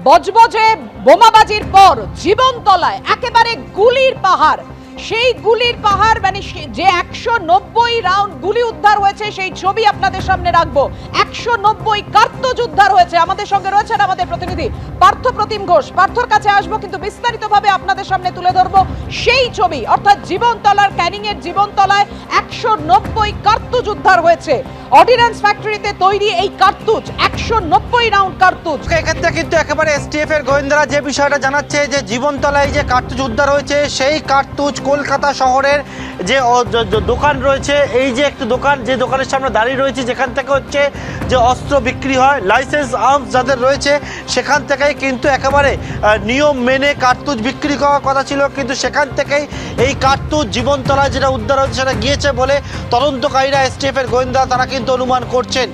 বজবজে বোমাবাজির পর জীবনতলায় একেবারে গুলির পাহাড়। সেই গুলির পাহাড় মানে যে 190 রাউন্ড গুলি উদ্ধার হয়েছে সেই ছবি আপনাদের সামনে রাখবো। 190 কার্তুজ উদ্ধার হয়েছে। আমাদের সঙ্গে রয়েছেন আমাদের প্রতিনিধি পার্থ প্রতিম ঘোষ। পার্থর কাছে আসবো, কিন্তু বিস্তারিতভাবে আপনাদের সামনে তুলে ধরবো সেই ছবি, অর্থাৎ জীবনতলার ক্যানিং এর জীবনতলায় 190 কার্তুজ উদ্ধার হয়েছে। অর্ডিন্যান্স ফ্যাক্টরিতে তৈরি এই কার্তুজ 190 রাউন্ড কার্তুজ। এক্ষেত্রে কিন্তু একেবারে এসটিএফ এর গোয়েন্দারা যে বিষয়টা জানাচ্ছে যে জীবনতলায় যে কার্তুজ উদ্ধার হয়েছে সেই কার্তুজ কলকাতা শহরের যে দোকান রয়েছে, এই যে একটি দোকান, যে দোকানের সামনে দাঁড়িয়ে রয়েছে, যেখান থেকে হচ্ছে যে অস্ত্র বিক্রি হয়, লাইসেন্স আর্মস যাদের রয়েছে সেখান থেকেই কিন্তু একেবারে নিয়ম মেনে কার্তুজ বিক্রি করার কথা ছিল, কিন্তু সেখান থেকেই এই কার্তুজ জীবনতলায় যেটা উদ্ধার হয়েছে সেটা গিয়েছে বলে তদন্তকারীরা এসটিএফ এর গোয়েন্দা তারা কিন্তু অনুমান করছেন।